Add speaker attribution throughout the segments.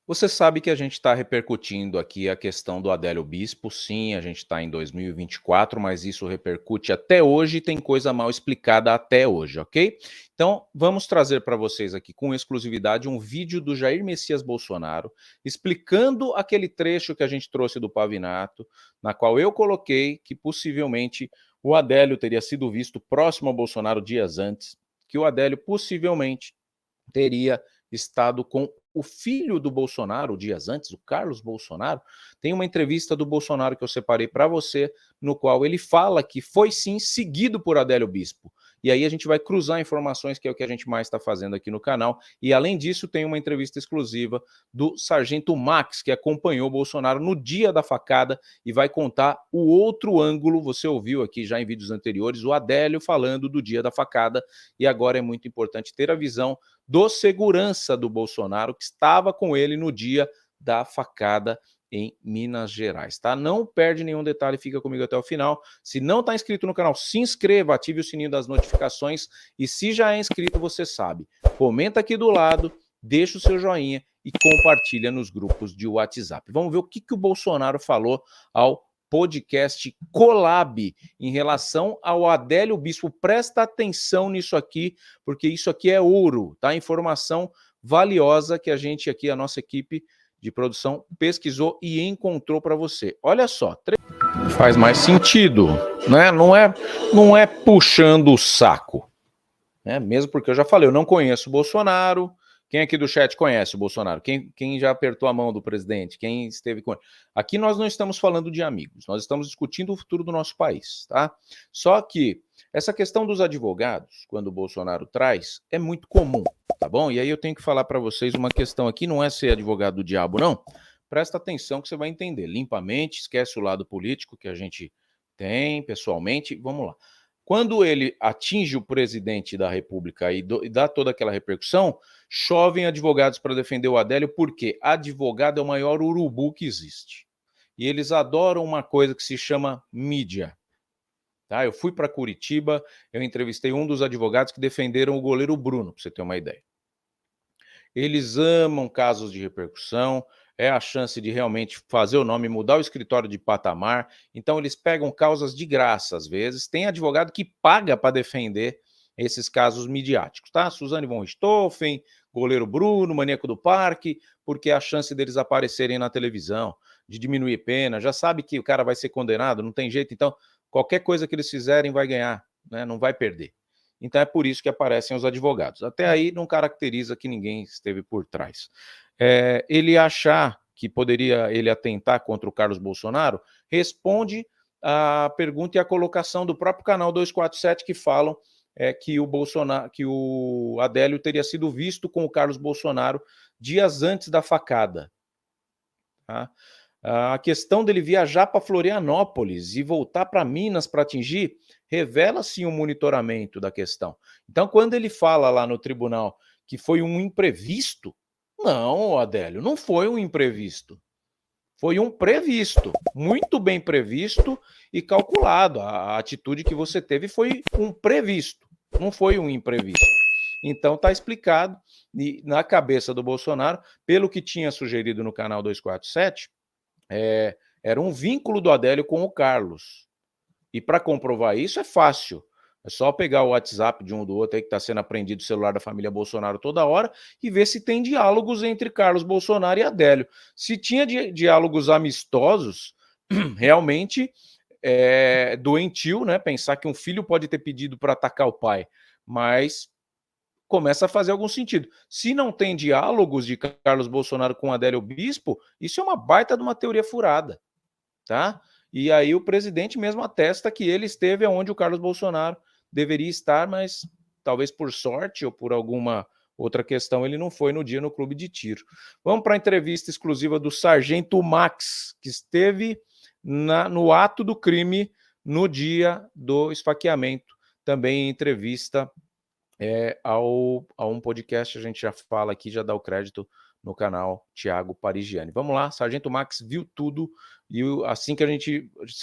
Speaker 1: Você sabe que a gente está repercutindo aqui a questão do Adélio Bispo, sim, a gente está em 2024, mas isso repercute até hoje e tem coisa mal explicada até hoje, ok? Então, vamos trazer para vocês aqui com exclusividade um vídeo do Jair Messias Bolsonaro explicando aquele trecho que a gente trouxe do Pavinato, na qual eu coloquei que possivelmente o Adélio teria sido visto próximo ao Bolsonaro dias antes, que o Adélio possivelmente teria estado com o filho do Bolsonaro dias antes, o Carlos Bolsonaro. Tem uma entrevista do Bolsonaro que eu separei para você, no qual ele fala que foi sim seguido por Adélio Bispo. E aí a gente vai cruzar informações, que é o que a gente mais está fazendo aqui no canal. E além disso, tem uma entrevista exclusiva do Sargento Max, que acompanhou o Bolsonaro no dia da facada e vai contar o outro ângulo. Você ouviu aqui já em vídeos anteriores o Adélio falando do dia da facada, e agora é muito importante ter a visão do segurança do Bolsonaro, que estava com ele no dia da facada em Minas Gerais, tá? Não perde nenhum detalhe, fica comigo até o final. Se não está inscrito no canal, se inscreva, ative o sininho das notificações e se já é inscrito, você sabe, comenta aqui do lado, deixa o seu joinha e compartilha nos grupos de WhatsApp. Vamos ver o que o Bolsonaro falou ao podcast Colab em relação ao Adélio Bispo. Presta atenção nisso aqui, porque isso aqui é ouro, tá? Informação valiosa que a gente aqui, a nossa equipe de produção, pesquisou e encontrou para você. Olha só, faz mais sentido, né? Não é puxando o saco, né? Mesmo porque eu já falei, eu não conheço o Bolsonaro. Quem aqui do chat conhece o Bolsonaro? Quem já apertou a mão do presidente? Quem esteve com ele? Aqui nós não estamos falando de amigos, nós estamos discutindo o futuro do nosso país, tá? Só que essa questão dos advogados, quando o Bolsonaro traz, é muito comum, tá bom? E aí eu tenho que falar para vocês uma questão aqui, não é ser advogado do diabo, não. Presta atenção que você vai entender limpamente, esquece o lado político que a gente tem pessoalmente, vamos lá. Quando ele atinge o presidente da República e dá toda aquela repercussão, chovem advogados para defender o Adélio, porque advogado é o maior urubu que existe. E eles adoram uma coisa que se chama mídia. Tá? Eu fui para Curitiba, eu entrevistei um dos advogados que defenderam o goleiro Bruno, para você ter uma ideia. Eles amam casos de repercussão, é a chance de realmente fazer o nome, mudar o escritório de patamar. Então eles pegam causas de graça, às vezes. Tem advogado que paga para defender esses casos midiáticos, tá? Suzane von Richthofen, goleiro Bruno, maníaco do parque, porque é a chance deles aparecerem na televisão, de diminuir pena, já sabe que o cara vai ser condenado, não tem jeito, então qualquer coisa que eles fizerem vai ganhar, né? Não vai perder. Então é por isso que aparecem os advogados. Até aí não caracteriza que ninguém esteve por trás. Ele achar que poderia ele atentar contra o Carlos Bolsonaro, responde a pergunta e a colocação do próprio canal 247 que falam que o Adélio teria sido visto com o Carlos Bolsonaro dias antes da facada. Tá? A questão dele viajar para Florianópolis e voltar para Minas para atingir, revela sim um monitoramento da questão. Então, quando ele fala lá no tribunal que foi um imprevisto, não, Adélio, não foi um imprevisto. Foi um previsto, muito bem previsto e calculado. A atitude que você teve foi um previsto, não foi um imprevisto. Então está explicado, e na cabeça do Bolsonaro, pelo que tinha sugerido no canal 247, era um vínculo do Adélio com o Carlos. E para comprovar isso é fácil. É só pegar o WhatsApp de um do outro aí que está sendo apreendido o celular da família Bolsonaro toda hora e ver se tem diálogos entre Carlos Bolsonaro e Adélio. Se tinha diálogos amistosos, realmente é doentio, né? Pensar que um filho pode ter pedido para atacar o pai, mas começa a fazer algum sentido. Se não tem diálogos de Carlos Bolsonaro com Adélio Bispo, isso é uma baita de uma teoria furada, tá? E aí o presidente mesmo atesta que ele esteve onde o Carlos Bolsonaro deveria estar, mas talvez por sorte ou por alguma outra questão ele não foi no dia no clube de tiro. Vamos para a entrevista exclusiva do Sargento Max, que esteve no ato do crime no dia do esfaqueamento. Também em entrevista a um podcast, a gente já fala aqui, já dá o crédito no canal Thiago Parigiani. Vamos lá, Sargento Max viu tudo e assim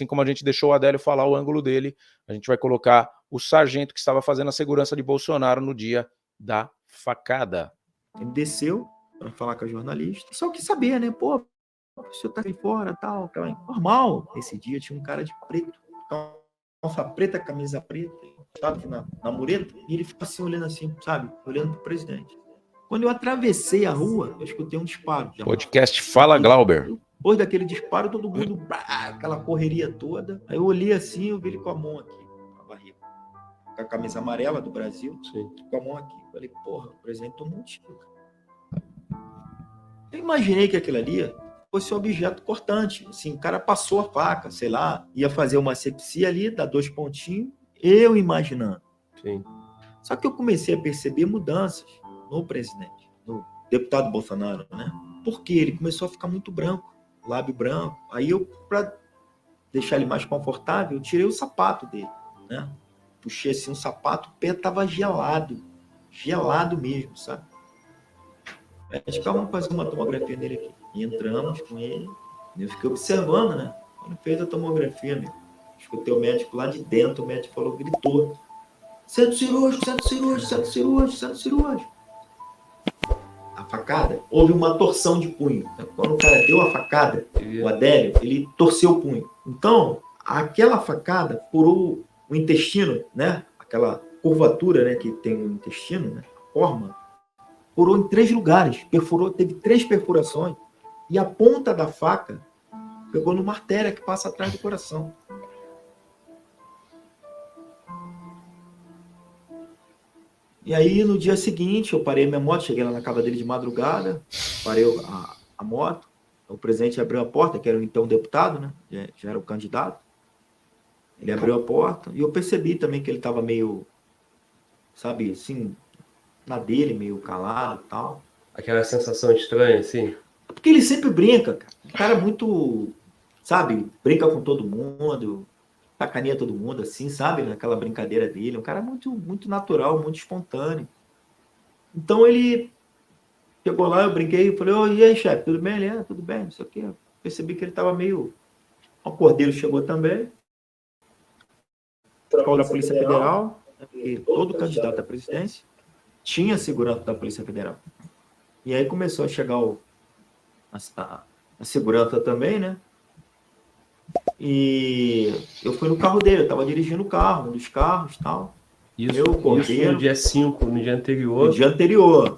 Speaker 1: como a gente deixou o Adélio falar o ângulo dele, a gente vai colocar o sargento que estava fazendo a segurança de Bolsonaro no dia da facada.
Speaker 2: Ele desceu para falar com a jornalista. Só que saber, né? Pô, o senhor tá aí fora, tal. Normal. Esse dia tinha um cara de preto, calça preta, camisa preta, estava aqui na mureta, e ele ficou assim, olhando assim, sabe? Olhando pro presidente. Quando eu atravessei a rua, eu escutei um disparo.
Speaker 1: Podcast Fala Glauber.
Speaker 2: Depois daquele disparo, todo mundo, aquela correria toda. Aí eu olhei assim, eu vi ele com a mão aqui, na barriga. Com a camisa amarela do Brasil, com a mão aqui. Falei, porra, o presidente tomou um tiro. Eu imaginei que aquilo ali fosse um objeto cortante. Assim, o cara passou a faca, sei lá, ia fazer uma asepsia ali, dá 2 pontinhos, eu imaginando.
Speaker 3: Sim.
Speaker 2: Só que eu comecei a perceber mudanças no presidente, no deputado Bolsonaro, né? Porque ele começou a ficar muito branco, lábio branco. Aí eu, para deixar ele mais confortável, eu tirei o sapato dele, né? Puxei assim um sapato, o pé tava gelado mesmo, sabe? Acho que vamos fazer uma tomografia nele aqui. E entramos com ele, eu fiquei observando, né? Quando fez a tomografia, meu, escutei o médico lá de dentro, o médico falou, gritou, centro cirúrgico, centro cirúrgico, centro cirúrgico, centro cirúrgico. A facada, houve uma torção de punho. Quando o cara deu a facada, o Adélio, ele torceu o punho. Então, aquela facada furou o intestino, né? Aquela curvatura, né, que tem o intestino, né? A forma, furou em 3 lugares. Perfurou, teve 3 perfurações. E a ponta da faca pegou numa artéria que passa atrás do coração. E aí, no dia seguinte, eu parei minha moto, cheguei lá na casa dele de madrugada, parei a moto, o presidente abriu a porta, que era então deputado, né? Já era o candidato. Ele abriu a porta e eu percebi também que ele estava meio, sabe, assim, na dele, meio calado e tal.
Speaker 3: Aquela sensação estranha, assim?
Speaker 2: Porque ele sempre brinca, cara. O cara é muito, sabe, brinca com todo mundo, sacaneia todo mundo, assim, sabe, naquela brincadeira dele. Um cara muito, muito natural, muito espontâneo. Então ele chegou lá, eu brinquei e falei, e aí, chefe, tudo bem? Ele, tudo bem, não sei o quê. Eu percebi que ele estava meio... O Cordeiro chegou também. Da Polícia Federal, porque todo candidato à presidência tinha segurança da Polícia Federal. E aí começou a chegar a segurança também, né? E eu fui no carro dele, eu estava dirigindo o carro, um dos carros e tal.
Speaker 3: Isso no dia 5, no dia anterior.
Speaker 2: No dia anterior.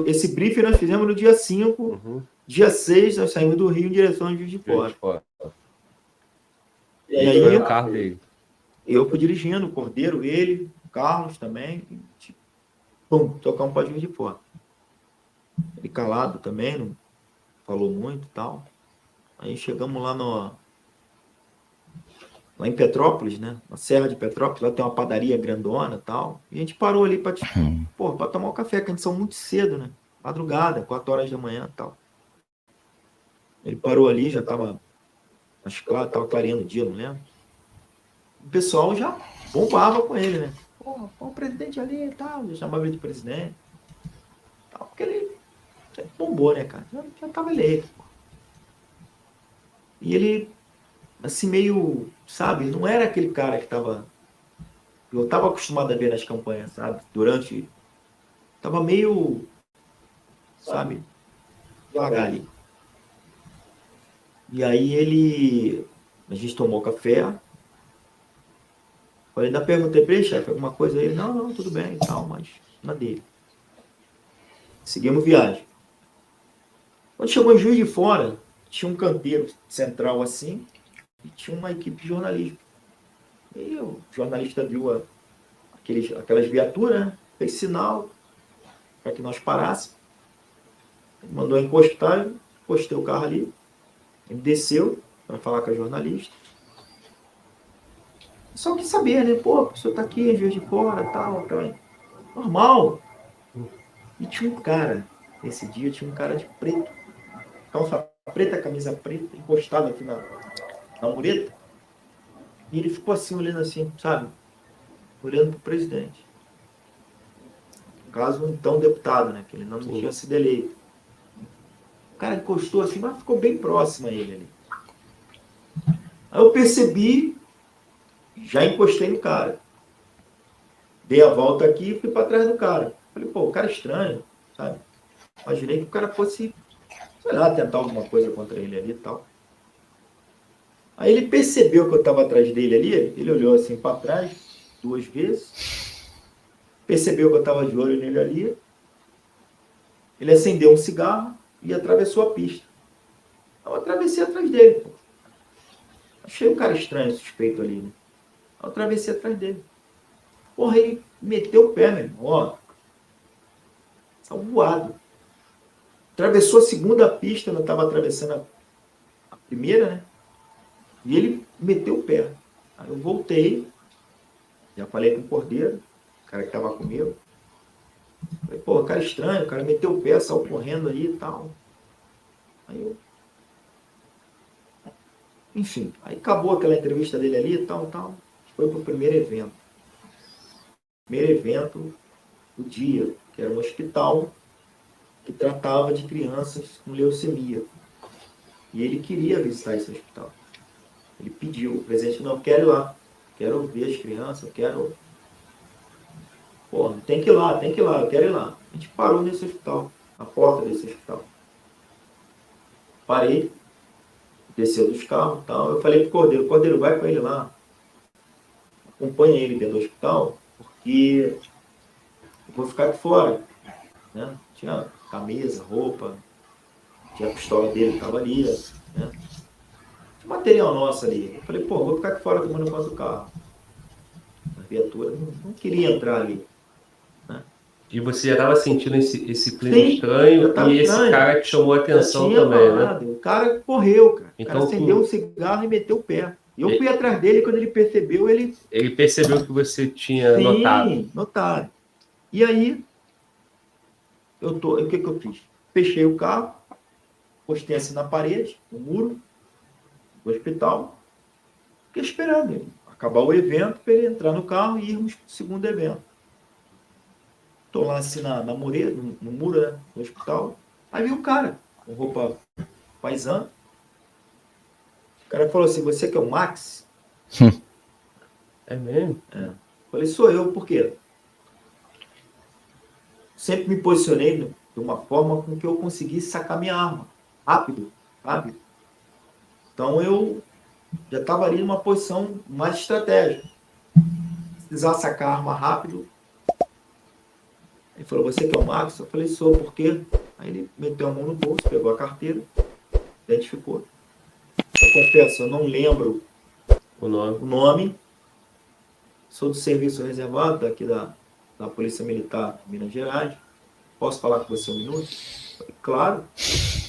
Speaker 2: Esse briefing nós fizemos no dia 5.
Speaker 3: Uhum.
Speaker 2: Dia 6, nós saímos do Rio em direção a Juiz de Fora. E aí
Speaker 3: foi o carro dele.
Speaker 2: Eu fui dirigindo, o Cordeiro, ele, o Carlos também. Pum, tocamos para Juiz de Fora. Ele calado também, não falou muito e tal. Aí chegamos lá em Petrópolis, né? Na Serra de Petrópolis, lá tem uma padaria grandona e tal. E a gente parou ali para tomar um café, que a gente saiu muito cedo, né? Madrugada, 4 horas da manhã e tal. Ele parou ali, já estava, acho que estava clareando o dia, não lembro. O pessoal já bombava com ele, né? Porra, o presidente ali e tal, já chamava ele de presidente. Tal, porque ele bombou, né, cara? Já estava eleito. Pô. E ele, assim, meio, sabe, não era aquele cara que estava... Eu estava acostumado a ver nas campanhas, sabe? Estava meio, sabe, devagar ali. E aí a gente tomou café. Eu ainda perguntei para ele, chefe, alguma coisa aí? Ele, não, tudo bem e tal, mas na dele. Seguimos viagem. Quando chegou em Juiz de Fora, tinha um canteiro central assim, e tinha uma equipe de jornalismo. E o jornalista viu aquelas viaturas, né? Fez sinal para que nós parássemos. Ele mandou encostar, eu encostei o carro ali. Ele desceu para falar com a jornalista. Só que saber, né? Pô, o senhor tá aqui, em Juiz de Fora, tal. Normal. E tinha um cara, nesse dia, tinha um cara de preto. Calça preta, camisa preta, encostado aqui na mureta. E ele ficou assim, olhando assim, sabe? Olhando pro presidente. No caso, então, deputado, né? Que ele não tinha sido eleito. O cara encostou assim, mas ficou bem próximo a ele ali. Aí eu percebi, já encostei no cara. Dei a volta aqui e fui para trás do cara. Falei, pô, o cara é estranho, sabe? Imaginei que o cara fosse, sei lá, tentar alguma coisa contra ele ali e tal. Aí ele percebeu que eu estava atrás dele ali, ele olhou assim para trás 2 vezes, percebeu que eu estava de olho nele ali, ele acendeu um cigarro e atravessou a pista. Eu atravessei atrás dele, pô. Achei o cara estranho, suspeito ali, né? Eu atravessei atrás dele. Porra, ele meteu o pé, meu irmão, ó. Saiu voado. Atravessou a segunda pista, eu estava atravessando a primeira, né? E ele meteu o pé. Aí eu voltei, já falei com o cordeiro, o cara que estava comigo. Falei, pô, cara estranho, o cara meteu o pé, saiu correndo aí e tal. Aí eu... Enfim, aí acabou aquela entrevista dele ali e tal. Foi pro primeiro evento. Primeiro evento do dia, que era um hospital que tratava de crianças com leucemia. E ele queria visitar esse hospital. Ele pediu, o presidente, não, eu quero ir lá. Quero ver as crianças, eu quero... Pô, tem que ir lá, eu quero ir lá. A gente parou nesse hospital, na porta desse hospital. Parei, desceu dos carros e tal. Eu falei pro Cordeiro, vai com ele lá. Acompanha ele dentro do hospital, porque eu vou ficar aqui fora. Né? Tinha camisa, roupa, tinha a pistola dele que estava ali. Né? Tinha material nosso ali. Eu falei, pô, vou ficar aqui fora tomando conta do carro. A viatura não queria entrar ali. Né?
Speaker 3: E você já estava sentindo esse clima
Speaker 2: Sim,
Speaker 3: estranho e esse
Speaker 2: estranho.
Speaker 3: cara te chamou a atenção também,
Speaker 2: parado.
Speaker 3: né?
Speaker 2: O cara correu, cara.
Speaker 3: Então,
Speaker 2: O cara acendeu um cigarro e meteu o pé. Eu fui atrás dele, quando ele percebeu, ele...
Speaker 3: Ele percebeu que você tinha notado.
Speaker 2: Sim, notado. E aí, o que eu fiz? Fechei o carro, postei assim na parede, no muro do hospital, fiquei esperando ele acabar o evento para ele entrar no carro e irmos para o segundo evento. Estou lá assim na mureta, no muro, né, do hospital. Aí vi um cara com roupa paisana. O cara falou assim, você que é o Max?
Speaker 3: É mesmo?
Speaker 2: É. Falei, sou eu, por quê? Sempre me posicionei de uma forma com que eu conseguisse sacar minha arma. Rápido, sabe? Então eu já estava ali numa posição mais estratégica. Se precisar sacar a arma rápido. Ele falou, você que é o Max? Eu falei, sou, por quê? Aí ele meteu a mão no bolso, pegou a carteira, identificou. Eu confesso, eu não lembro o nome. Sou do serviço reservado daqui da Polícia Militar de Minas Gerais. Posso falar com você um minuto? Falei, claro.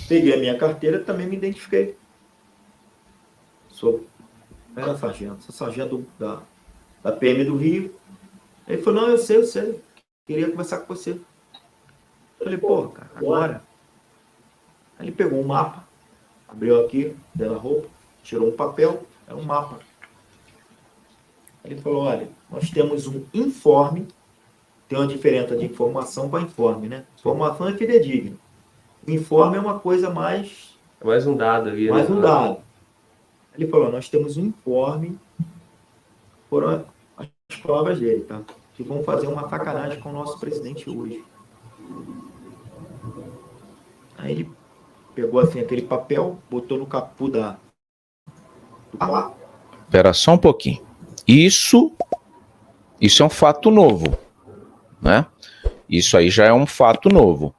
Speaker 2: Peguei a minha carteira e também me identifiquei. Era sargento. Sou sargento da PM do Rio. Ele falou, não, eu sei. Queria conversar com você. Eu falei, pô, cara, agora? Aí ele pegou um mapa, abriu aqui, dentro da roupa, tirou um papel, era um mapa. Ele falou, olha, nós temos um informe, tem uma diferença de informação para informe, né? Informação é fidedigna. O informe é uma coisa mais...
Speaker 3: É mais um dado ali.
Speaker 2: Mais um dado. Ele falou, nós temos um informe, foram as palavras dele, tá? Que vão fazer uma sacanagem com o nosso presidente hoje. Aí ele pegou assim aquele papel, botou no capô do carro.
Speaker 1: Espera só um pouquinho. Isso é um fato novo, né? Isso aí já é um fato novo.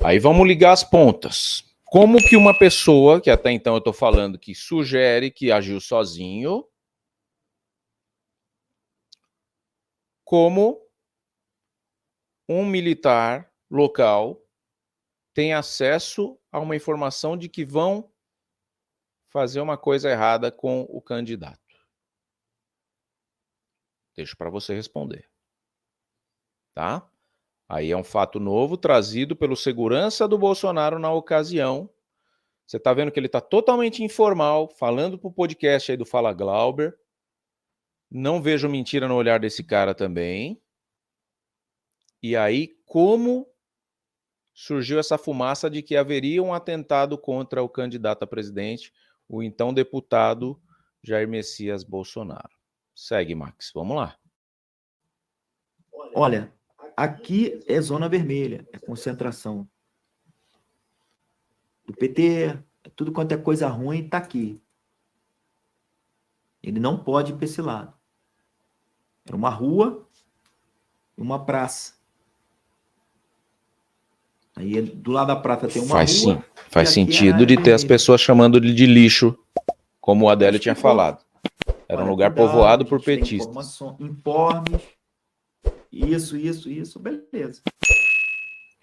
Speaker 1: Aí vamos ligar as pontas. Como que uma pessoa, que até então eu estou falando que sugere que agiu sozinho, como um militar local tem acesso a uma informação de que vão fazer uma coisa errada com o candidato? Deixo para você responder. Tá? Aí é um fato novo trazido pelo segurança do Bolsonaro na ocasião. Você está vendo que ele está totalmente informal, falando para o podcast aí do Fala Glauber. Não vejo mentira no olhar desse cara também. E aí, como surgiu essa fumaça de que haveria um atentado contra o candidato a presidente, o então deputado Jair Messias Bolsonaro? Segue, Max. Vamos lá.
Speaker 2: Olha, aqui é zona vermelha, é concentração. do PT, tudo quanto é coisa ruim está aqui. Ele não pode ir para esse lado. Era uma rua e uma praça. Aí do lado da praça tem uma rua.
Speaker 1: Faz sentido de ter as pessoas chamando ele de lixo, como o Adélio tinha falado. Era um lugar povoado por petistas.
Speaker 2: Informes. Isso. Beleza.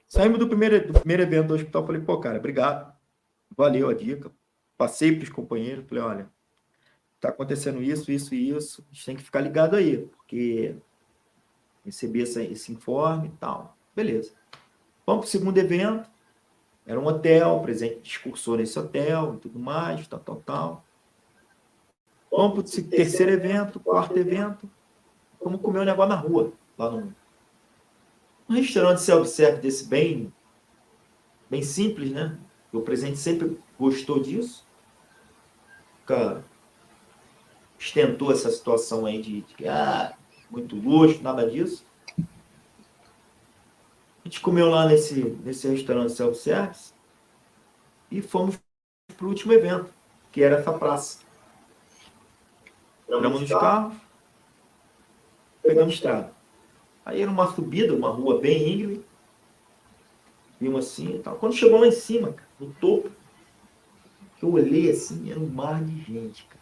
Speaker 2: Saímos do primeiro evento do hospital. Falei, pô, cara, obrigado. Valeu a dica. Passei para os companheiros. Falei, olha, tá acontecendo isso. A gente tem que ficar ligado aí, porque recebi esse informe e tal. Beleza. Vamos para o segundo evento. Era um hotel, presente discursou nesse hotel e tudo mais, tal. Vamos para o terceiro evento, quarto evento. Vamos comer um negócio na rua, lá no restaurante self-service desse bem simples, né? O presidente sempre gostou disso. Cara, ostentou essa situação aí de muito luxo, nada disso. A gente comeu lá nesse restaurante self-service e fomos para o último evento, que era essa praça. Entramos nos carros, pegamos estrada. Aí era uma subida, uma rua bem íngreme. Vimos assim e tal. Quando chegou lá em cima, cara, no topo, eu olhei assim, era um mar de gente, cara.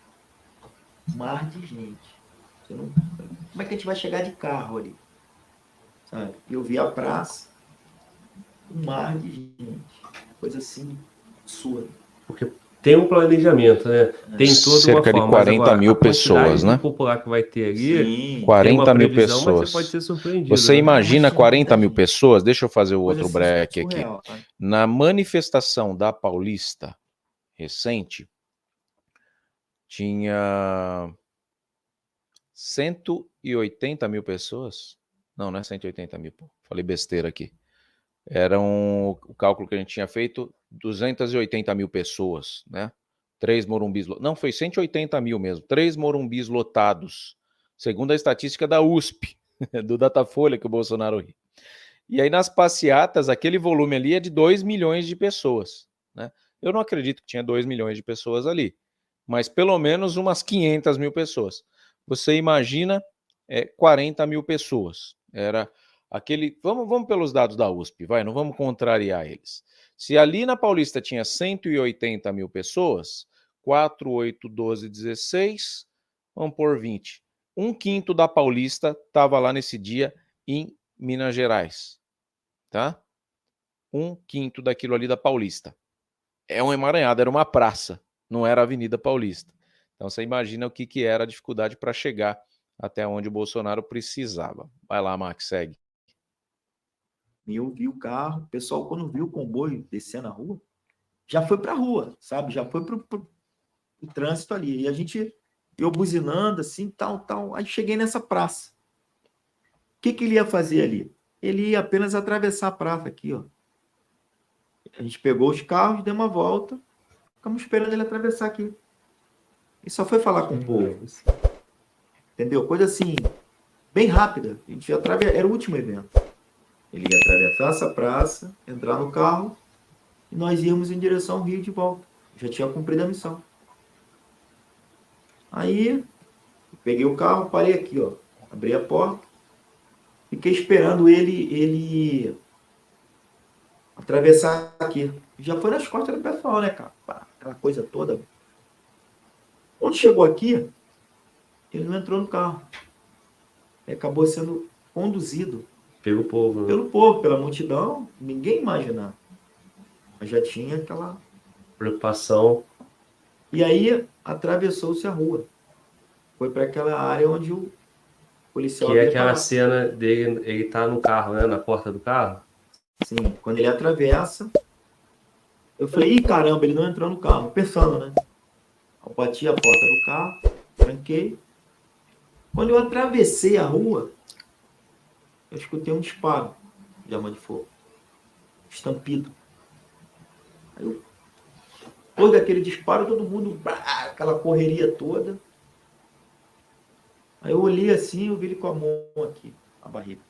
Speaker 2: Um mar de gente. Como é que a gente vai chegar de carro ali? Sabe? Eu vi a praça, um mar de gente. Coisa assim, absurda.
Speaker 3: Porque tem um planejamento, né? Tem toda
Speaker 1: cerca
Speaker 3: uma
Speaker 1: de 40 mil pessoas, né?
Speaker 3: popular que vai ter ali,
Speaker 1: 40 mil
Speaker 3: previsão,
Speaker 1: pessoas.
Speaker 3: mas você pode ser surpreendido.
Speaker 1: Você
Speaker 3: né?
Speaker 1: imagina 40 mil pessoas? Deixa eu fazer o
Speaker 2: Coisa
Speaker 1: outro
Speaker 2: assim,
Speaker 1: break aqui.
Speaker 2: surreal, tá?
Speaker 1: Na manifestação da Paulista recente, tinha 180 mil pessoas. Não é 180 mil, pô. Falei besteira aqui. Era o cálculo que a gente tinha feito, 280 mil pessoas, né? 3 Morumbis... Não, foi 180 mil mesmo. 3 Morumbis lotados, segundo a estatística da USP, do Datafolha que o Bolsonaro ri. E aí nas passeatas, aquele volume ali é de 2 milhões de pessoas, né? Eu não acredito que tinha 2 milhões de pessoas ali, mas pelo menos umas 500 mil pessoas. Você imagina 40 mil pessoas. Era aquele... Vamos pelos dados da USP, vai, não vamos contrariar eles. Se ali na Paulista tinha 180 mil pessoas, 4, 8, 12, 16, vamos por 20. 1/5 da Paulista estava lá nesse dia em Minas Gerais, tá? 1/5 daquilo ali da Paulista. É um emaranhado, era uma praça, não era a Avenida Paulista. Então você imagina o que era a dificuldade para chegar até onde o Bolsonaro precisava. Vai lá, Max, segue.
Speaker 2: Eu vi o carro, o pessoal quando viu o comboio descer na rua, já foi para a rua, sabe? Já foi para o trânsito ali. E a gente, eu buzinando assim, tal. Aí cheguei nessa praça. O que ele ia fazer ali? Ele ia apenas atravessar a praça aqui, ó. A gente pegou os carros, deu uma volta, ficamos esperando ele atravessar aqui. E só foi falar com o povo. Entendeu? Coisa assim, bem rápida. A gente ia era o último evento. Ele ia atravessar essa praça, entrar no carro, e nós íamos em direção ao Rio de volta. Já tinha cumprido a missão. Aí, peguei o carro, parei aqui, ó. Abri a porta, fiquei esperando ele atravessar aqui. Já foi nas costas do pessoal, né, cara? Aquela coisa toda. Quando chegou aqui, ele não entrou no carro. Ele acabou sendo conduzido
Speaker 3: Pelo povo. Né?
Speaker 2: pelo povo, pela multidão. Ninguém imaginava. Mas já tinha aquela
Speaker 3: Preocupação.
Speaker 2: E aí atravessou-se a rua. Foi para aquela área onde o policial...
Speaker 3: Que é aquela cena dele, ele tá no carro, né? Na porta do carro.
Speaker 2: Sim, quando ele atravessa, eu falei, ih, caramba, ele não entrou no carro, pensando, né? Eu bati a porta do carro, tranquei. Quando eu atravessei a rua, eu escutei um disparo de arma de fogo. Estampido. Aí eu, depois daquele disparo, todo mundo, aquela correria toda. Aí eu olhei assim, eu vi ele com a mão aqui, a barriga.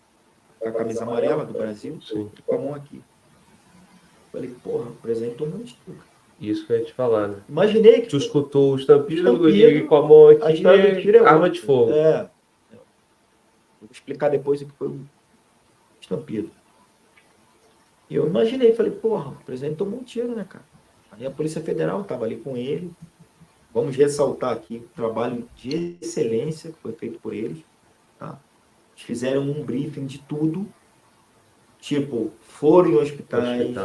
Speaker 2: Com a camisa amarela do Brasil, com a mão aqui. Falei, porra, o presidente tomou um tiro.
Speaker 3: Isso que eu ia te falar, né?
Speaker 2: Imaginei que
Speaker 3: Tu escutou o estampido
Speaker 2: Estampido,
Speaker 3: e com a mão
Speaker 2: a
Speaker 3: aqui,
Speaker 2: história do tiro é
Speaker 3: arma
Speaker 2: outra.
Speaker 3: de fogo.
Speaker 2: Vou explicar depois o que foi o estampido. E eu imaginei, falei, porra, o presidente tomou um tiro, né, cara? Aí a Polícia Federal estava ali com ele. Vamos ressaltar aqui o trabalho de excelência que foi feito por eles. Tá? Eles fizeram um briefing de tudo. Tipo, foram em hospitais,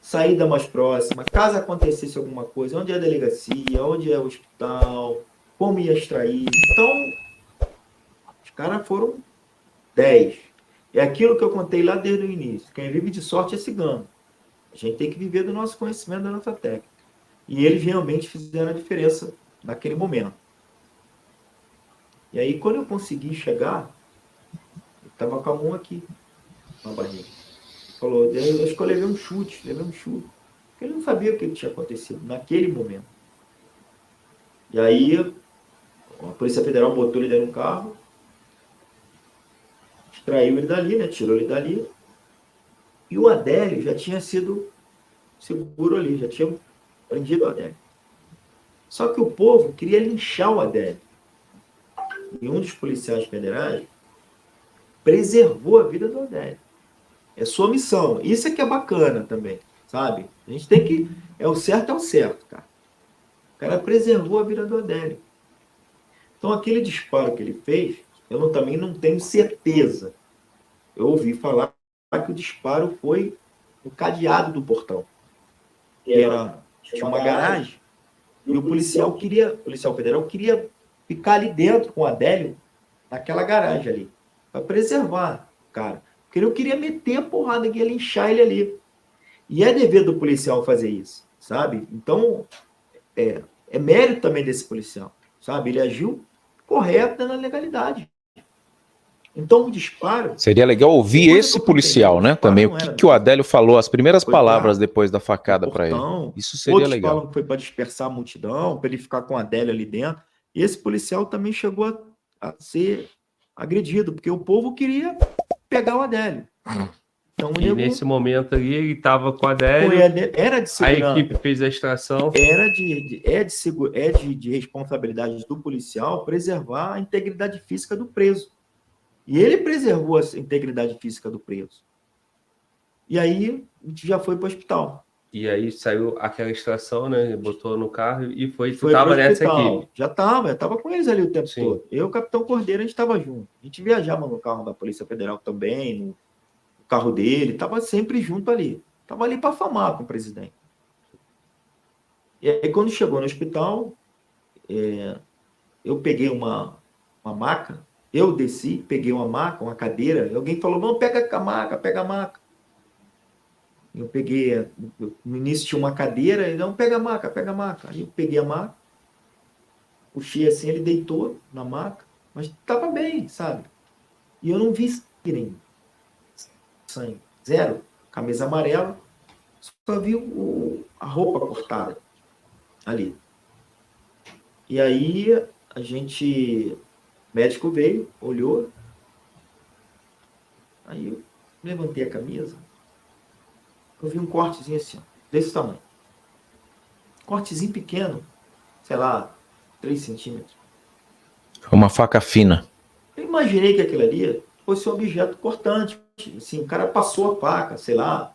Speaker 2: saída mais próxima, caso acontecesse alguma coisa, onde é a delegacia, onde é o hospital, como ia extrair. Então, os caras foram 10. É aquilo que eu contei lá desde o início. Quem vive de sorte é cigano. A gente tem que viver do nosso conhecimento, da nossa técnica. E eles realmente fizeram a diferença naquele momento. E aí, quando eu consegui chegar, eu estava com a mão aqui, na barriga. Falou, eu acho que eu levei um chute. Porque ele não sabia o que tinha acontecido naquele momento. E aí, a Polícia Federal botou ele dentro do carro, extraiu ele dali, né? Tirou ele dali. E o Adélio já tinha sido seguro ali, já tinha prendido o Adélio. Só que o povo queria linchar o Adélio. E um dos policiais federais preservou a vida do Adélio. É sua missão. Isso é que é bacana também, sabe? A gente tem que... é o certo, cara. O cara preservou a vida do Adélio. Então, aquele disparo que ele fez, eu também não tenho certeza. Eu ouvi falar que o disparo foi no cadeado do portão. Tinha uma garagem e o policial federal queria ficar ali dentro com o Adélio, naquela garagem ali, para preservar o cara. Porque ele não queria meter a porrada, que ia linchar ele ali. E é dever do policial fazer isso, sabe? Então, é mérito também desse policial, sabe? Ele agiu correto na legalidade. Então, o disparo...
Speaker 1: Seria legal ouvir esse policial, né? Também, o que o Adélio falou, as primeiras palavras depois da facada para ele. Isso seria legal.
Speaker 2: Outros falam que foi para dispersar a multidão, para ele ficar com o Adélio ali dentro. E esse policial também chegou a ser agredido, porque o povo queria pegar o Adélio. Então,
Speaker 3: e nesse momento ali, ele estava com o Adélio,
Speaker 2: era de segurança,
Speaker 3: a equipe fez a extração.
Speaker 2: De responsabilidade do policial preservar a integridade física do preso. E ele preservou a integridade física do preso. E aí, a gente já foi para o hospital.
Speaker 3: E aí saiu aquela extração, né? Botou no carro e foi. Tu estava nessa equipe?
Speaker 2: Já estava, eu estava com eles ali o tempo todo. Eu e o Capitão Cordeiro, a gente estava junto. A gente viajava no carro da Polícia Federal também, no carro dele, estava sempre junto ali. Estava ali para famar com o presidente. E aí, quando chegou no hospital, eu peguei uma maca. Eu desci, peguei uma maca, uma cadeira, e alguém falou, vamos, pega a maca. Eu peguei, no início tinha uma cadeira, e não, pega a maca. Aí eu peguei a maca, puxei assim, ele deitou na maca, mas estava bem, sabe? E eu não vi sangue, zero, camisa amarela, só vi a roupa cortada ali. E aí, o médico veio, olhou, aí eu levantei a camisa, eu vi um cortezinho assim, desse tamanho. Cortezinho pequeno, sei lá, 3 centímetros.
Speaker 1: Uma faca fina.
Speaker 2: Eu imaginei que aquilo ali fosse um objeto cortante. Assim, o cara passou a faca, sei lá,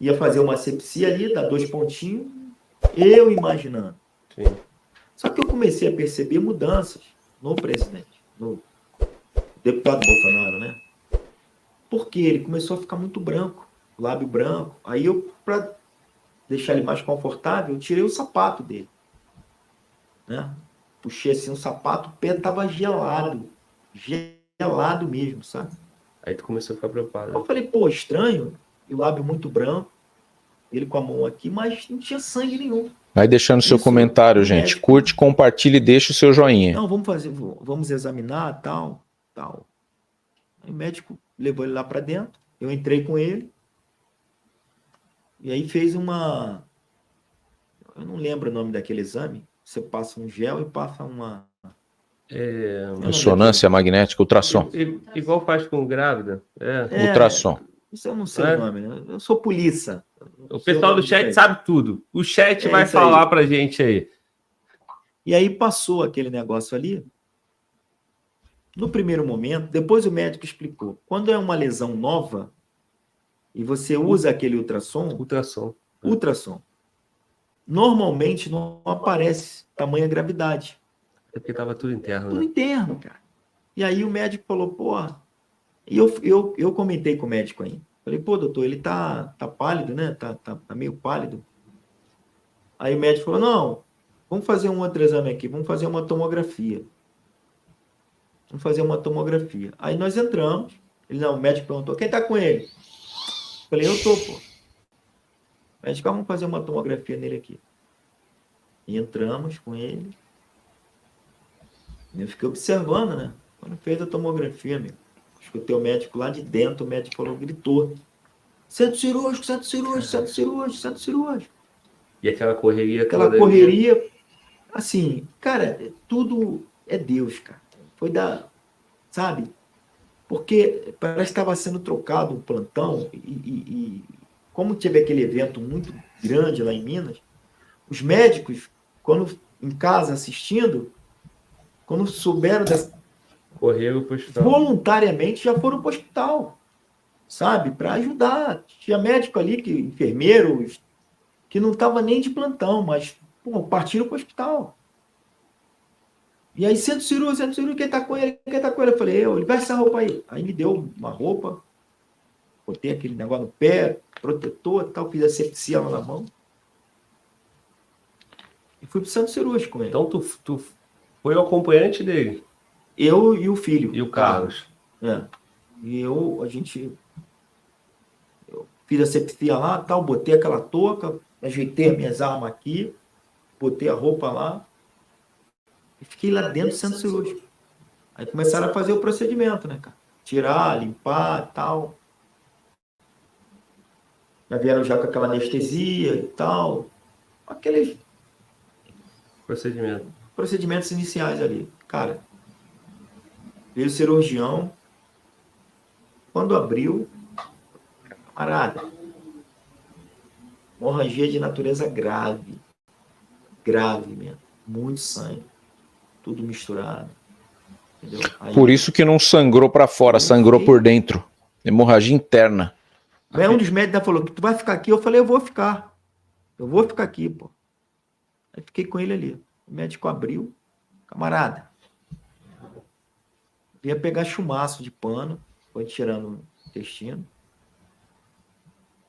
Speaker 2: ia fazer uma asepsia ali, dar 2 pontinhos, eu imaginando.
Speaker 3: Sim.
Speaker 2: Só que eu comecei a perceber mudanças no presidente, no deputado Bolsonaro, né? Porque ele começou a ficar muito branco, lábio branco. Aí eu, para deixar ele mais confortável, eu tirei o sapato dele, né? Puxei assim o sapato, o pé tava gelado mesmo, sabe?
Speaker 3: Aí tu começou a ficar preocupado.
Speaker 2: Eu falei, pô, estranho, e o lábio muito branco, ele com a mão aqui, mas não tinha sangue nenhum.
Speaker 1: Vai deixando seu comentário, gente. Curte, compartilhe e deixa o seu joinha.
Speaker 2: Não, vamos examinar, tal. Aí o médico levou ele lá para dentro, eu entrei com ele, e aí fez eu não lembro o nome daquele exame, você passa um gel e passa uma...
Speaker 1: Ressonância magnética, ultrassom.
Speaker 3: Igual faz com grávida.
Speaker 1: Ultrassom.
Speaker 2: Isso eu não sei o nome, né? Eu sou polícia.
Speaker 3: O pessoal do chat sabe tudo. O chat vai falar pra gente aí.
Speaker 2: E aí passou aquele negócio ali. No primeiro momento, depois o médico explicou. Quando é uma lesão nova e você usa aquele ultrassom, normalmente não aparece tamanha gravidade.
Speaker 3: É porque tava tudo interno.
Speaker 2: Tudo interno, cara. E aí o médico falou, porra. E eu comentei com o médico aí. Falei, pô, doutor, ele tá pálido, né? Tá meio pálido. Aí o médico falou, não, vamos fazer um outro exame aqui, vamos fazer uma tomografia. Aí nós entramos. O médico perguntou, quem tá com ele? Falei, eu tô, pô. O médico, vamos fazer uma tomografia nele aqui. E entramos com ele. Eu fiquei observando, né? Quando fez a tomografia, amigo. Escutei o médico lá de dentro, o médico falou, gritou. Centro cirúrgico.
Speaker 3: E aquela correria...
Speaker 2: Assim, cara, tudo é Deus, cara. Foi sabe? Porque parece que estava sendo trocado um plantão e como teve aquele evento muito grande lá em Minas, os médicos, quando em casa assistindo, quando souberam
Speaker 3: correram para o hospital.
Speaker 2: Voluntariamente já foram para o hospital, sabe? Para ajudar. Tinha médico ali, enfermeiros, que não estava nem de plantão, mas partiram para o hospital. E aí, centro cirúrgico, quem tá com ele? Eu falei, ele veste essa roupa aí. Aí me deu uma roupa, botei aquele negócio no pé, protetor e tal, fiz a sepsia lá na mão. E fui pro centro cirúrgico com ele.
Speaker 3: Então, tu foi o acompanhante dele?
Speaker 2: Eu e o filho.
Speaker 3: E o Carlos.
Speaker 2: E eu fiz a sepsia lá, tal, botei aquela touca, ajeitei as minhas armas aqui, botei a roupa lá, e fiquei lá dentro do centro cirúrgico. Aí começaram a fazer o procedimento, né, cara? Tirar, limpar e tal. Já vieram já com aquela anestesia e tal. Aqueles procedimentos iniciais ali. Cara, veio o cirurgião. Quando abriu, camarada, hemorragia de natureza grave. Grave mesmo. Muito sangue. Tudo misturado. Entendeu? Aí,
Speaker 1: por isso que não sangrou para fora, sangrou por dentro. Hemorragia interna.
Speaker 2: Aí um dos médicos falou que tu vai ficar aqui. Eu falei, eu vou ficar. Eu vou ficar aqui, pô. Aí fiquei com ele ali. O médico abriu. Camarada. Ia pegar chumaço de pano. Foi tirando o intestino.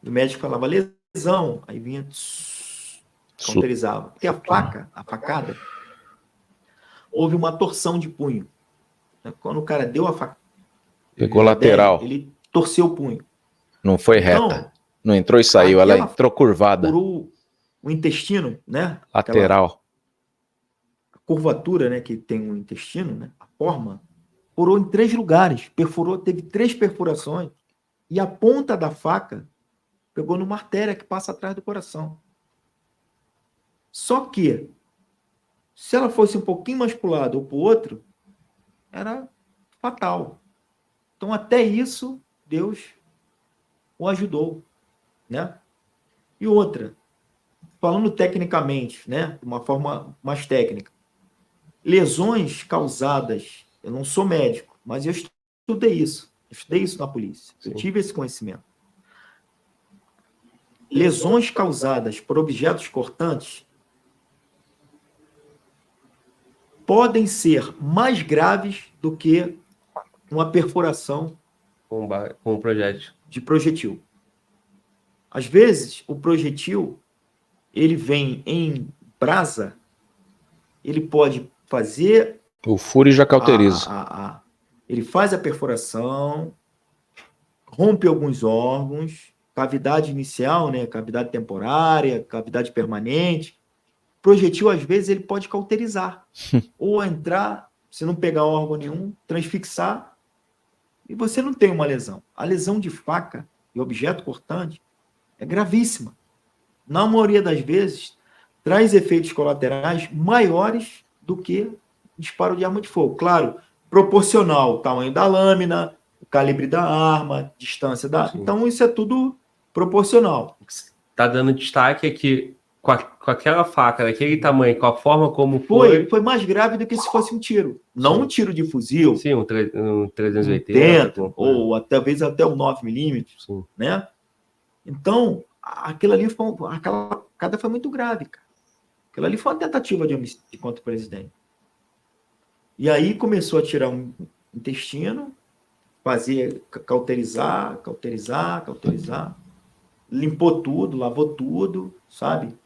Speaker 2: O médico falava, lesão. Aí vinha... cauterizava. Porque a facada, houve uma torção de punho. Quando o cara deu a facada...
Speaker 1: Pegou lateral.
Speaker 2: Ele torceu o punho.
Speaker 1: Não foi reta. Então, não entrou e saiu, ela entrou curvada.
Speaker 2: Furou o intestino, né?
Speaker 1: Lateral.
Speaker 2: A curvatura, né, que tem o intestino, né? A forma, furou em 3 lugares. Teve 3 perfurações. E a ponta da faca pegou numa artéria que passa atrás do coração. Só que, se ela fosse um pouquinho mais para o lado ou para o outro, era fatal. Então, até isso, Deus o ajudou, né? E outra, falando tecnicamente, né, de uma forma mais técnica, lesões causadas, eu não sou médico, mas eu estudei isso na polícia, eu tive esse conhecimento. Lesões causadas por objetos cortantes podem ser mais graves do que uma perfuração
Speaker 3: com projétil.
Speaker 2: De projetil. Às vezes, o projetil, ele vem em brasa, ele pode fazer...
Speaker 1: O furo já cauteriza.
Speaker 2: Ele faz a perfuração, rompe alguns órgãos, cavidade inicial, né, cavidade temporária, cavidade permanente. Projetil, às vezes, ele pode cauterizar. Ou entrar, se não pegar órgão nenhum, transfixar, e você não tem uma lesão. A lesão de faca e objeto cortante é gravíssima. Na maioria das vezes, traz efeitos colaterais maiores do que disparo de arma de fogo. Claro, proporcional ao tamanho da lâmina, o calibre da arma, a distância da...
Speaker 3: Sim.
Speaker 2: Então, isso é tudo proporcional.
Speaker 3: O que tá dando destaque é que com aquela faca daquele tamanho, com a forma como foi...
Speaker 2: Foi mais grave do que se fosse um tiro. Não
Speaker 3: Sim.
Speaker 2: um tiro de fuzil.
Speaker 3: Sim, um 380.
Speaker 2: Ou talvez até um 9mm,
Speaker 3: Sim.
Speaker 2: né? Então, aquilo ali aquela facada foi muito grave, cara. Aquilo ali foi uma tentativa de homicídio contra o presidente. E aí começou a tirar um intestino, fazer cauterizar. Limpou tudo, lavou tudo, sabe?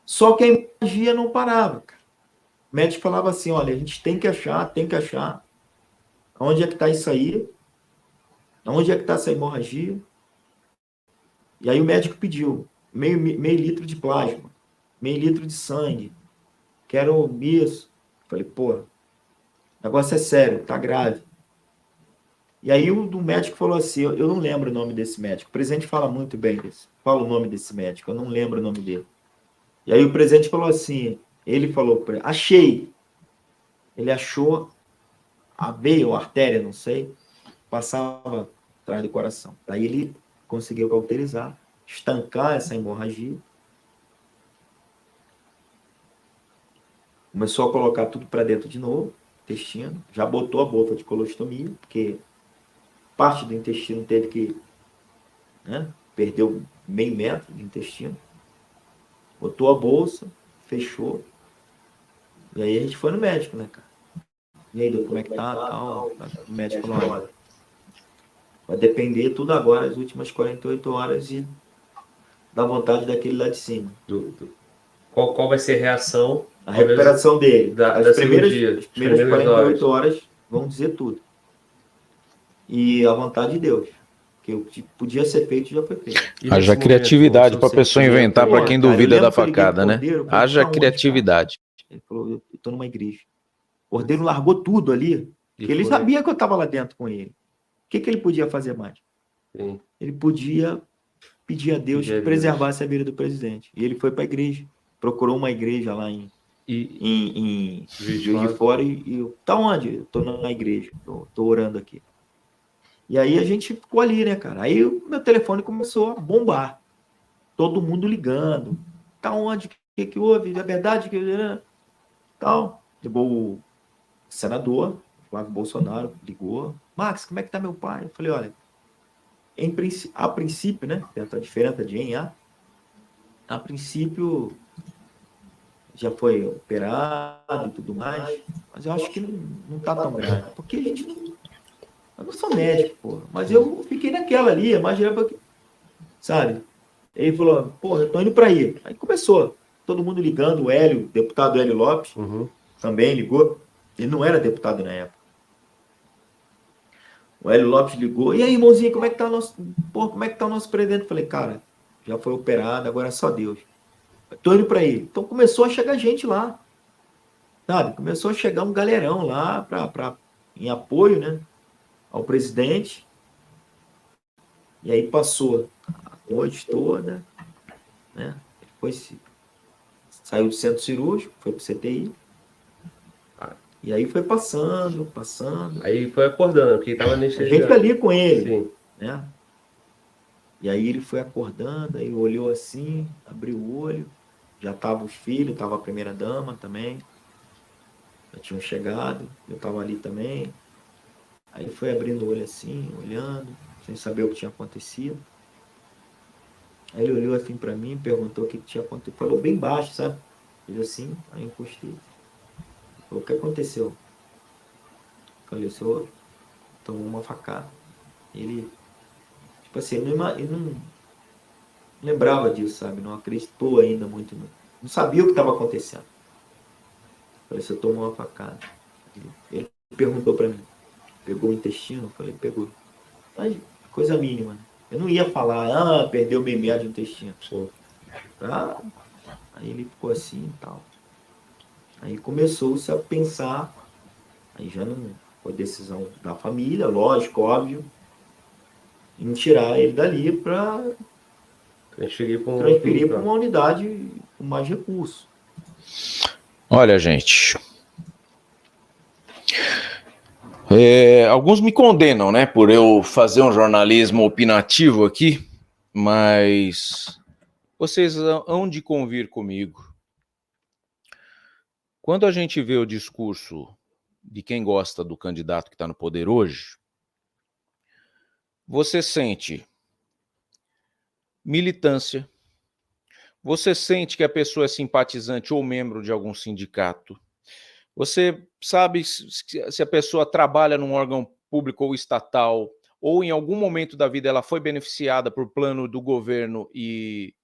Speaker 2: Só que a hemorragia não parava, cara. O médico falava assim, olha, a gente tem que achar. Onde é que está isso aí? Onde é que está essa hemorragia? E aí o médico pediu meio litro de plasma, meio litro de sangue. Quero isso. Falei, pô, o negócio é sério, tá grave. E aí o médico falou assim, eu não lembro o nome desse médico. O presidente fala muito bem disso. Fala o nome desse médico, eu não lembro o nome dele. E aí o presidente falou assim, ele falou, achei. Ele achou a veia ou a artéria, não sei, passava atrás do coração. Daí ele conseguiu cauterizar, estancar essa hemorragia. Começou a colocar tudo para dentro de novo, intestino. Já botou a bolsa de colostomia, porque parte do intestino teve que, né, perdeu meio metro de intestino. Botou a bolsa, fechou. E aí a gente foi no médico, né, cara? E aí, doutor, como é que tá? Tal. O médico falou, olha, vai depender tudo agora, as últimas 48 horas e da vontade daquele lá de cima.
Speaker 3: Qual vai ser a reação?
Speaker 2: A recuperação dele. As primeiras 48 horas vão dizer tudo. E a vontade de Deus. Que o que podia ser feito já foi feito.
Speaker 1: Haja criatividade para a pessoa inventar, para quem duvida da facada, né? Haja criatividade.
Speaker 2: Ele falou, eu estou numa igreja. O Cordeiro largou tudo ali, porque ele sabia que eu estava lá dentro com ele. O que ele podia fazer mais?
Speaker 3: Sim.
Speaker 2: Ele podia pedir a Deus que preservasse a vida do presidente. E ele foi para a igreja. Procurou uma igreja lá em Juiz de Fora e tá onde? Eu tô na igreja, tô orando aqui. E aí a gente ficou ali, né, cara? Aí o meu telefone começou a bombar. Todo mundo ligando. Tá onde? O que houve? É verdade que... Tal. Ligou o senador, Flávio Bolsonaro, ligou. Max, como é que tá meu pai? Eu falei, olha, a princípio, né? Tem a diferença de em a princípio já foi operado e tudo mais, mas eu acho que não tá tão grave, porque a gente não... Eu não sou médico, pô, mas eu fiquei naquela ali, imaginava que... Sabe? Ele falou, pô, eu tô indo pra aí. Aí começou, todo mundo ligando, o Hélio, deputado Hélio Lopes, também ligou. Ele não era deputado na época. O Hélio Lopes ligou, e aí, irmãozinho, como é que tá o nosso presidente? Eu falei, cara, já foi operado, agora é só Deus. Tô indo para ele. Então começou a chegar gente lá, sabe? Começou a chegar um galerão lá em apoio, né, ao presidente. E aí passou a noite toda, né? Depois saiu do centro cirúrgico, foi pro CTI. E aí foi passando.
Speaker 3: Aí foi acordando, porque estava nesse...
Speaker 2: A gente ali com ele,
Speaker 3: sim,
Speaker 2: né? E aí ele foi acordando, aí olhou assim, abriu o olho. Já tava os filhos, tava a primeira dama também. Já tinham chegado, eu tava ali também. Aí foi abrindo o olho assim, olhando, sem saber o que tinha acontecido. Aí ele olhou assim para mim, perguntou o que tinha acontecido. Falou bem baixo, sabe? Ele assim, aí encostei. Falou, o que aconteceu? Falei, o senhor tomou uma facada. Ele, tipo assim, ele não lembrava disso, sabe? Não acreditou ainda muito. Não sabia o que estava acontecendo. Falei, você tomou uma facada. Ele perguntou para mim, pegou o intestino? Falei, pegou. Mas coisa mínima, né? Eu não ia falar, perdeu meio metro de intestino. Aí ele ficou assim e tal. Aí começou-se a pensar, aí já não foi decisão da família, lógico, óbvio, em tirar ele dali para transferir para uma unidade com mais recursos.
Speaker 1: Olha, gente, Alguns me condenam, né, por eu fazer um jornalismo opinativo aqui, mas vocês hão de convir comigo. Quando a gente vê o discurso de quem gosta do candidato que está no poder hoje, você sente militância, você sente que a pessoa é simpatizante ou membro de algum sindicato, você sabe se a pessoa trabalha num órgão público ou estatal, ou em algum momento da vida ela foi beneficiada por plano do governo e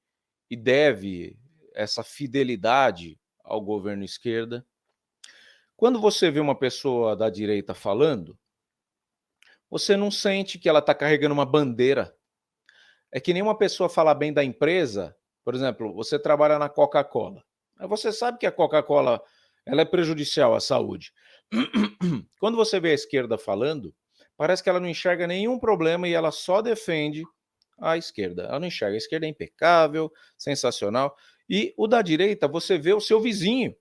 Speaker 1: deve essa fidelidade ao governo esquerda. Quando você vê uma pessoa da direita falando, você não sente que ela está carregando uma bandeira. É que nem uma pessoa falar bem da empresa, por exemplo, você trabalha na Coca-Cola. Você sabe que a Coca-Cola ela é prejudicial à saúde. Quando você vê a esquerda falando, parece que ela não enxerga nenhum problema e ela só defende a esquerda. Ela não enxerga. A esquerda é impecável, sensacional. E o da direita, você vê o seu vizinho,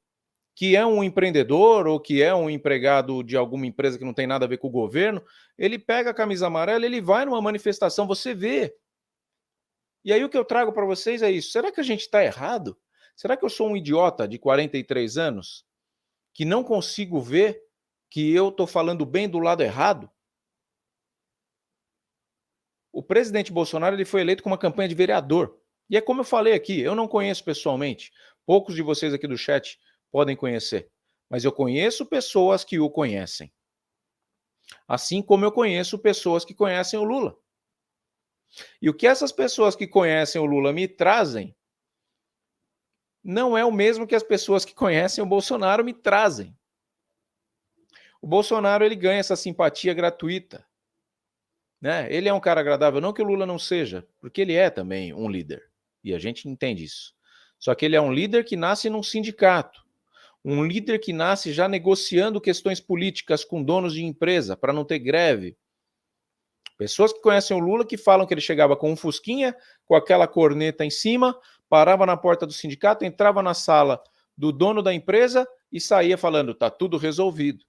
Speaker 1: que é um empreendedor ou que é um empregado de alguma empresa que não tem nada a ver com o governo, ele pega a camisa amarela, ele vai numa manifestação, você vê. E aí o que eu trago para vocês é isso. Será que a gente está errado? Será que eu sou um idiota de 43 anos que não consigo ver que eu estou falando bem do lado errado? O presidente Bolsonaro ele foi eleito com uma campanha de vereador. E é como eu falei aqui, eu não conheço pessoalmente. Poucos de vocês aqui do chat podem conhecer. Mas eu conheço pessoas que o conhecem. Assim como eu conheço pessoas que conhecem o Lula. E o que essas pessoas que conhecem o Lula me trazem não é o mesmo que as pessoas que conhecem o Bolsonaro me trazem. O Bolsonaro ele ganha essa simpatia gratuita, né? Ele é um cara agradável, não que o Lula não seja, porque ele é também um líder, e a gente entende isso. Só que ele é um líder que nasce num sindicato, um líder que nasce já negociando questões políticas com donos de empresa para não ter greve. Pessoas que conhecem o Lula que falam que ele chegava com um fusquinha, com aquela corneta em cima, parava na porta do sindicato, entrava na sala do dono da empresa e saía falando, tá tudo resolvido.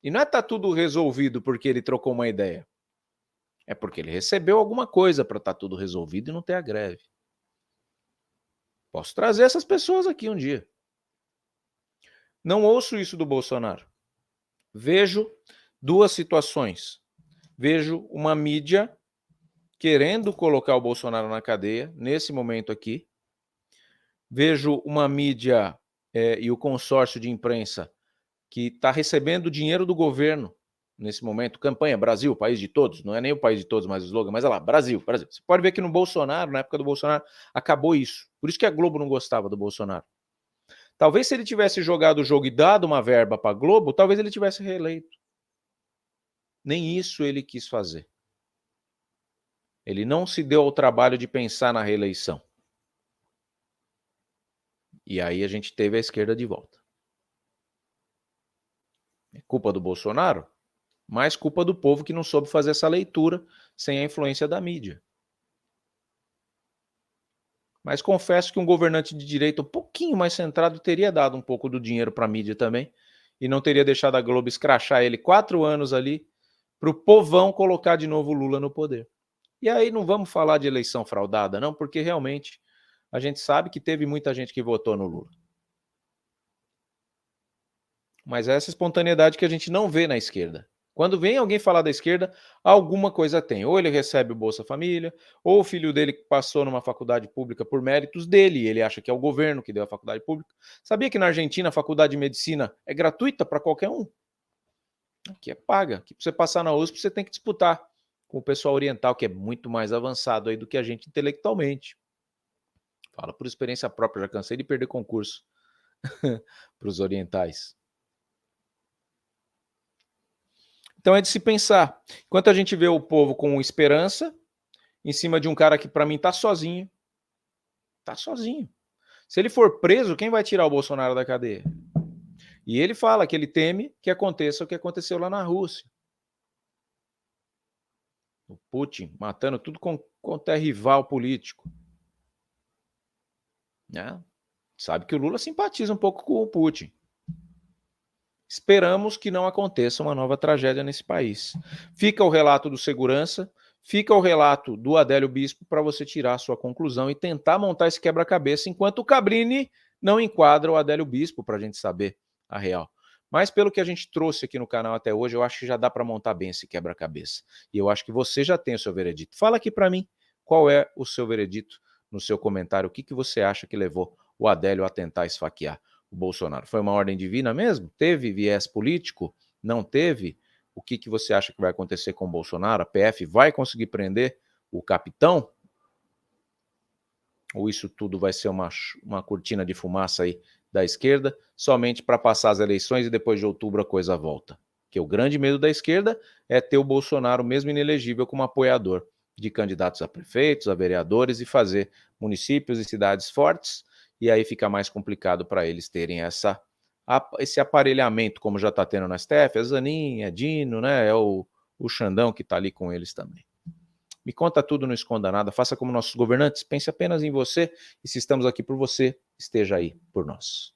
Speaker 1: E não é tá tudo resolvido porque ele trocou uma ideia. É porque ele recebeu alguma coisa para tá tudo resolvido e não ter a greve. Posso trazer essas pessoas aqui um dia. Não ouço isso do Bolsonaro. Vejo duas situações. Vejo uma mídia querendo colocar o Bolsonaro na cadeia, nesse momento aqui. Vejo uma mídia e o consórcio de imprensa que está recebendo dinheiro do governo nesse momento. Campanha Brasil, país de todos. Não é nem o país de todos, mas o slogan. Mas olha lá, Brasil, Brasil. Você pode ver que no Bolsonaro, na época do Bolsonaro, acabou isso. Por isso que a Globo não gostava do Bolsonaro. Talvez se ele tivesse jogado o jogo e dado uma verba para a Globo, talvez ele tivesse reeleito. Nem isso ele quis fazer. Ele não se deu ao trabalho de pensar na reeleição. E aí a gente teve a esquerda de volta. É culpa do Bolsonaro? Mais culpa do povo que não soube fazer essa leitura sem a influência da mídia. Mas confesso que um governante de direita um pouquinho mais centrado teria dado um pouco do dinheiro para a mídia também e não teria deixado a Globo escrachar ele 4 anos ali para o povão colocar de novo o Lula no poder. E aí não vamos falar de eleição fraudada, não, porque realmente a gente sabe que teve muita gente que votou no Lula. Mas é essa espontaneidade que a gente não vê na esquerda. Quando vem alguém falar da esquerda, alguma coisa tem. Ou ele recebe o Bolsa Família, ou o filho dele passou numa faculdade pública por méritos dele, e ele acha que é o governo que deu a faculdade pública. Sabia que na Argentina a faculdade de medicina é gratuita para qualquer um? Aqui é paga. Aqui para você passar na USP você tem que disputar com o pessoal oriental, que é muito mais avançado aí do que a gente intelectualmente. Fala por experiência própria, já cansei de perder concurso para os orientais. Então é de se pensar. Enquanto a gente vê o povo com esperança, em cima de um cara que para mim está sozinho. Está sozinho. Se ele for preso, quem vai tirar o Bolsonaro da cadeia? E ele fala que ele teme que aconteça o que aconteceu lá na Rússia. O Putin matando tudo quanto é rival político. Né? Sabe que o Lula simpatiza um pouco com o Putin. Esperamos que não aconteça uma nova tragédia nesse país. Fica o relato do segurança, fica o relato do Adélio Bispo para você tirar a sua conclusão e tentar montar esse quebra-cabeça, enquanto o Cabrini não enquadra o Adélio Bispo para a gente saber a real. Mas pelo que a gente trouxe aqui no canal até hoje, eu acho que já dá para montar bem esse quebra-cabeça. E eu acho que você já tem o seu veredito. Fala aqui para mim qual é o seu veredito no seu comentário. O que você acha que levou o Adélio a tentar esfaquear o Bolsonaro? Foi uma ordem divina mesmo? Teve viés político? Não teve? O que você acha que vai acontecer com o Bolsonaro? A PF vai conseguir prender o capitão? Ou isso tudo vai ser uma cortina de fumaça aí da esquerda, somente para passar as eleições e depois de outubro a coisa volta? Porque o grande medo da esquerda é ter o Bolsonaro mesmo inelegível como apoiador de candidatos a prefeitos, a vereadores, e fazer municípios e cidades fortes, e aí fica mais complicado para eles terem esse aparelhamento, como já está tendo na STF, é Zanin, é Dino, né? É o Xandão que está ali com eles também. Me conta tudo, não esconda nada, faça como nossos governantes, pense apenas em você, e se estamos aqui por você, esteja aí por nós.